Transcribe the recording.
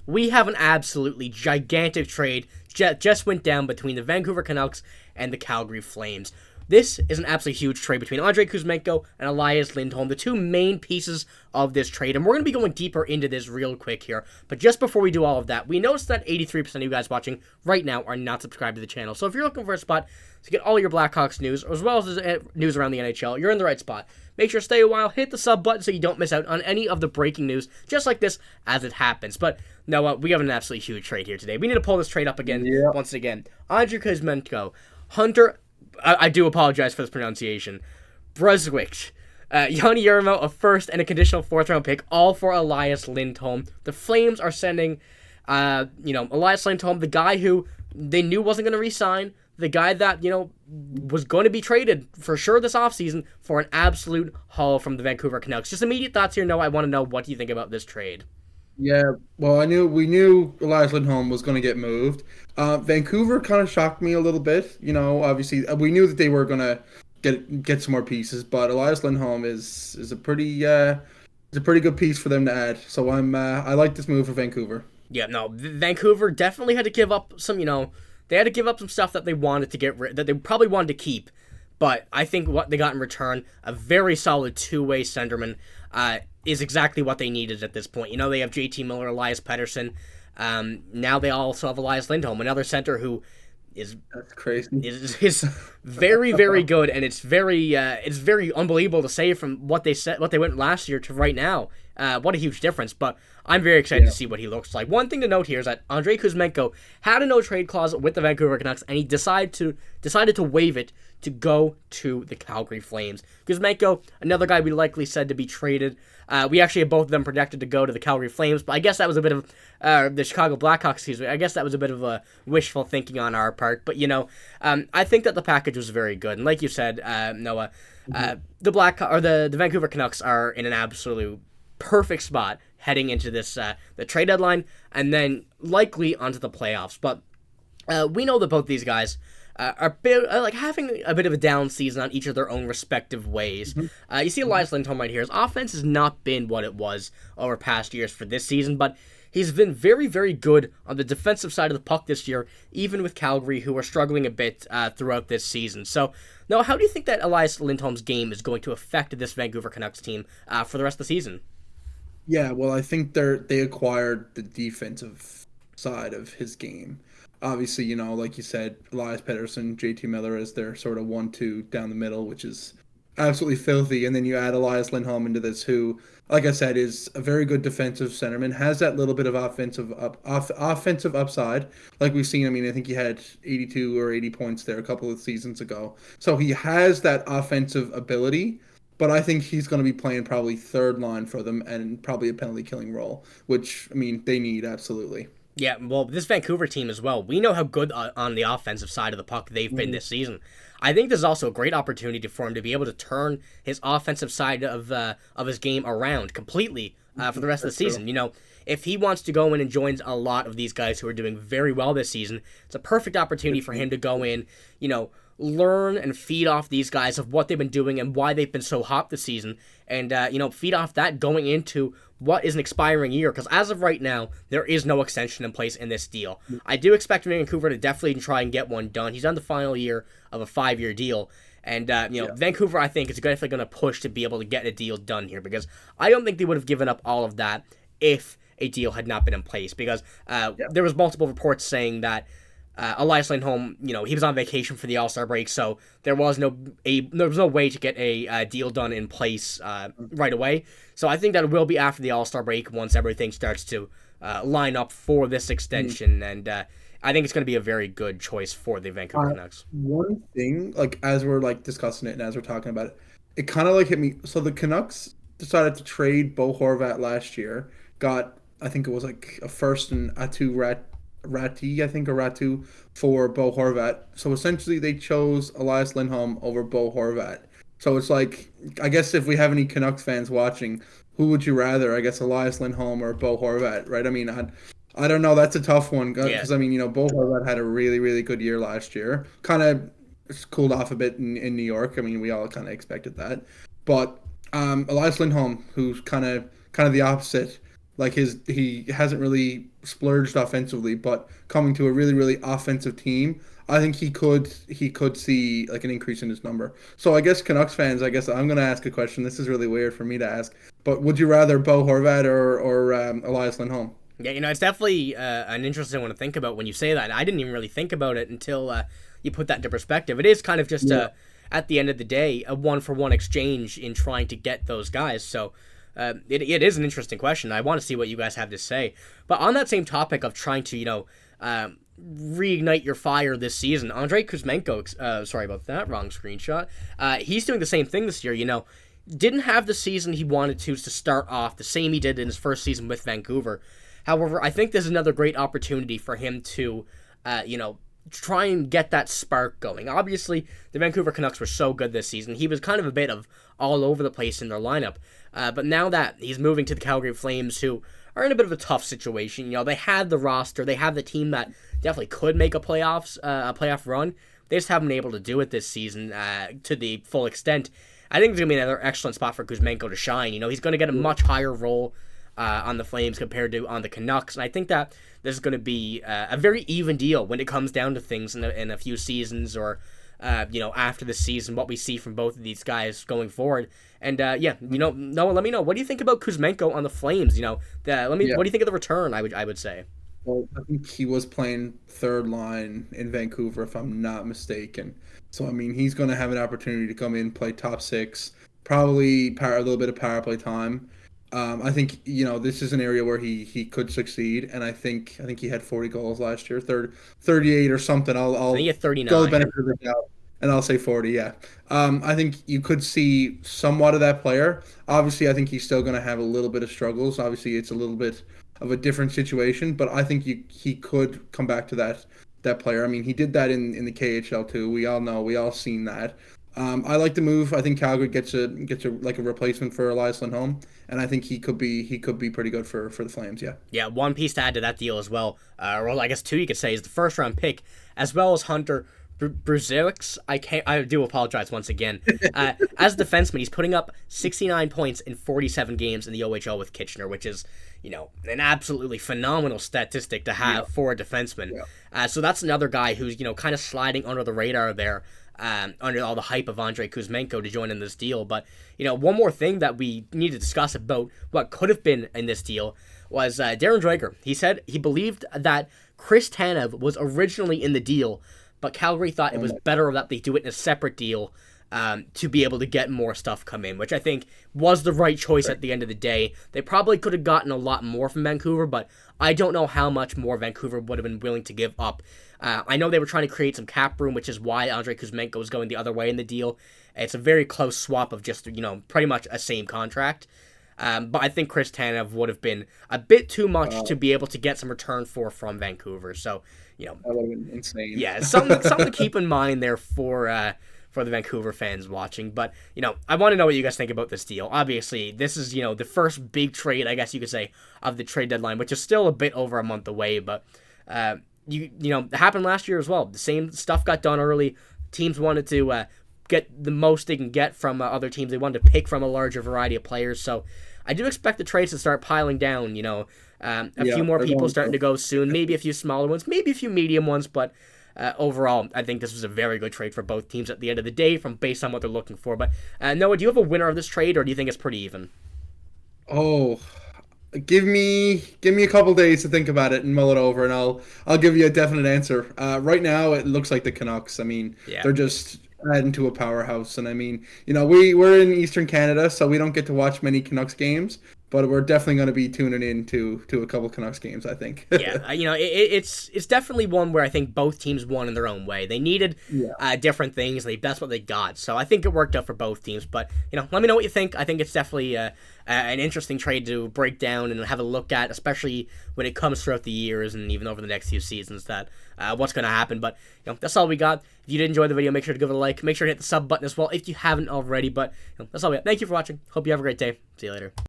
we have an absolutely gigantic trade just went down between the Vancouver Canucks and the Calgary Flames. This is an absolutely huge trade between Andrei Kuzmenko and Elias Lindholm, the two main pieces of this trade. And we're going to be going deeper into this real quick here. But just before we do all of that, we noticed that 83% of you guys watching right now are not subscribed to the channel. So if you're looking for a spot to get all your Blackhawks news, as well as news around the NHL, you're in the right spot. Make sure to stay a while, hit the sub button so you don't miss out on any of the breaking news, just like this, as it happens. But no, we have an absolutely huge trade here today. We need to pull this trade up again, once again. Andrei Kuzmenko, Hunter... I do apologize for this pronunciation. Brzustewicz, Yanni Yermo, a first and a conditional 4th-round pick, all for Elias Lindholm. The Flames are sending, Elias Lindholm, the guy who they knew wasn't going to re-sign, the guy that, was going to be traded for sure this offseason for an absolute haul from the Vancouver Canucks. Just immediate thoughts here, Noah. I want to know, what do you think about this trade? Yeah, well, we knew Elias Lindholm was going to get moved. Vancouver kind of shocked me a little bit. Obviously, we knew that they were going to get some more pieces, but Elias Lindholm is a pretty good piece for them to add. So I like this move for Vancouver. Yeah, no, Vancouver definitely had to give up some, they had to give up some stuff that they wanted to get rid, that they probably wanted to keep. But I think what they got in return, a very solid two-way centerman, is exactly what they needed at this point. They have JT Miller, Elias Pettersson. Now they also have Elias Lindholm, another center who that's crazy. Is very, very good, and it's very unbelievable to say from what they went last year to right now. What a huge difference! But I'm very excited to see what he looks like. One thing to note here is that Andrei Kuzmenko had a no trade clause with the Vancouver Canucks, and he decided to waive it to go to the Calgary Flames. Kuzmenko, another guy we likely said to be traded. We actually have both of them projected to go to the Calgary Flames, but I guess that was a bit of the Chicago Blackhawks. Excuse me. I guess that was a bit of a wishful thinking on our part. But I think that the package was very good, and like you said, Noah, the Vancouver Canucks are in an absolute perfect spot heading into this the trade deadline, and then likely onto the playoffs. But we know that both these guys are having a bit of a down season on each of their own respective ways. You see Elias Lindholm right here. His offense has not been what it was over past years for this season, but he's been very, very good on the defensive side of the puck this year, even with Calgary, who are struggling a bit throughout this season. So, now, how do you think that Elias Lindholm's game is going to affect this Vancouver Canucks team for the rest of the season? Yeah, well, I think they acquired the defensive side of his game. Obviously, like you said, Elias Pettersson, JT Miller as their sort of 1-2 down the middle, which is absolutely filthy. And then you add Elias Lindholm into this, who, like I said, is a very good defensive centerman, has that little bit of offensive upside, like we've seen. I mean, I think he had 82 or 80 points there a couple of seasons ago. So he has that offensive ability, but I think he's going to be playing probably third line for them and probably a penalty killing role, which, I mean, they need absolutely. Yeah, well, this Vancouver team as well, we know how good on the offensive side of the puck they've been this season. I think this is also a great opportunity for him to be able to turn his offensive side of his game around completely for the rest of the season. If he wants to go in and joins a lot of these guys who are doing very well this season, it's a perfect opportunity for him to go in, learn and feed off these guys of what they've been doing and why they've been so hot this season, and feed off that going into what is an expiring year, because as of right now, there is no extension in place in this deal. I do expect Vancouver to definitely try and get one done. He's on the final year of a 5-year deal, and Vancouver, I think, is definitely going to push to be able to get a deal done here, because I don't think they would have given up all of that if a deal had not been in place, because there was multiple reports saying that Elias Lindholm, he was on vacation for the All-Star break, so there was no way to get a deal done in place right away. So I think that it will be after the All-Star break once everything starts to line up for this extension, and I think it's going to be a very good choice for the Vancouver Canucks. One thing, as we're discussing it and as we're talking about it, it kind of hit me. So the Canucks decided to trade Bo Horvat last year. Got, I think it was a first and Ratu for Bo Horvat. So essentially they chose Elias Lindholm over Bo Horvat. So it's I guess if we have any Canucks fans watching, who would you rather? I guess Elias Lindholm or Bo Horvat, right? I mean, I don't know. That's a tough one because, I mean, Bo Horvat had a really, really good year last year. Kind of cooled off a bit in New York. I mean, we all kind of expected that. But Elias Lindholm, who's kind of the opposite, Like he hasn't really splurged offensively, but coming to a really really offensive team, I think he could see like an increase in his number. So I guess Canucks fans, I guess I'm gonna ask a question. This is really weird for me to ask, but would you rather Bo Horvat or Elias Lindholm? Yeah, it's definitely an interesting one to think about when you say that. I didn't even really think about it until you put that into perspective. It is kind of just at the end of the day, a one-for-one exchange in trying to get those guys. So it is an interesting question. I want to see what you guys have to say. But on that same topic of trying to, reignite your fire this season, Andrei Kuzmenko, sorry about that, wrong screenshot. He's doing the same thing this year, didn't have the season he wanted to start off, the same he did in his first season with Vancouver. However, I think there's another great opportunity for him to, try and get that spark going. Obviously, the Vancouver Canucks were so good this season. He was kind of a bit of all over the place in their lineup. But now that he's moving to the Calgary Flames, who are in a bit of a tough situation, they had the roster, they have the team that definitely could make a playoff run. They just haven't been able to do it this season to the full extent. I think it's going to be another excellent spot for Kuzmenko to shine. He's going to get a much higher role on the Flames compared to on the Canucks. And I think that this is going to be a very even deal when it comes down to things in a few seasons or, after the season, what we see from both of these guys going forward. And, Noah, let me know. What do you think about Kuzmenko on the Flames? What do you think of the return, I would say? Well, I think he was playing third line in Vancouver, if I'm not mistaken. So, he's going to have an opportunity to come in, play top six, probably a little bit of power play time. I think this is an area where he could succeed, and I think he had 40 goals last year, 38 or something. I'll I think he had 39. Go the benefit of the doubt, and I'll say 40. Yeah, I think you could see somewhat of that player. Obviously, I think he's still going to have a little bit of struggles. Obviously, it's a little bit of a different situation, but I think he could come back to that player. He did that in the KHL too. We all seen that. I like the move. I think Calgary gets a replacement for Elias Lindholm, and I think he could be pretty good for the Flames. Yeah. Yeah. One piece to add to that deal as well, or I guess two you could say, is the first round pick as well as Hunter Brzustewicz. I do apologize once again. As a defenseman, he's putting up 69 points in 47 games in the OHL with Kitchener, which is an absolutely phenomenal statistic to have for a defenseman. Yeah. So that's another guy who's kind of sliding under the radar there. Under all the hype of Andrei Kuzmenko to join in this deal. But, one more thing that we need to discuss about what could have been in this deal was Darren Dreger. He said he believed that Chris Tanev was originally in the deal, but Calgary thought it was better that they do it in a separate deal to be able to get more stuff come in, which I think was the right choice at the end of the day. They probably could have gotten a lot more from Vancouver, but I don't know how much more Vancouver would have been willing to give up. I know they were trying to create some cap room, which is why Andrei Kuzmenko was going the other way in the deal. It's a very close swap of just, pretty much a same contract. But I think Chris Tanev would have been a bit too much to be able to get some return from Vancouver. So, that would have been insane. Yeah, something to keep in mind there for the Vancouver fans watching. But, I want to know what you guys think about this deal. Obviously, this is, the first big trade, I guess you could say, of the trade deadline, which is still a bit over a month away. But, it happened last year as well. The same stuff got done early. Teams wanted to get the most they can get from other teams. They wanted to pick from a larger variety of players. So I do expect the trades to start piling down. A few more people starting to go soon. Maybe a few smaller ones. Maybe a few medium ones. But overall, I think this was a very good trade for both teams at the end of the day, based on what they're looking for. But Noah, do you have a winner of this trade, or do you think it's pretty even? Oh. Give me a couple days to think about it and mull it over, and I'll give you a definite answer. Right now, it looks like the Canucks. They're just adding to a powerhouse, and we're in Eastern Canada, so we don't get to watch many Canucks games, but we're definitely going to be tuning in to a couple Canucks games, I think. Yeah, it's definitely one where I think both teams won in their own way. They needed different things. That's what they got. So I think it worked out for both teams. But, let me know what you think. I think it's definitely an interesting trade to break down and have a look at, especially when it comes throughout the years and even over the next few seasons, that what's going to happen. But, that's all we got. If you did enjoy the video, make sure to give it a like. Make sure to hit the sub button as well if you haven't already. But that's all we got. Thank you for watching. Hope you have a great day. See you later.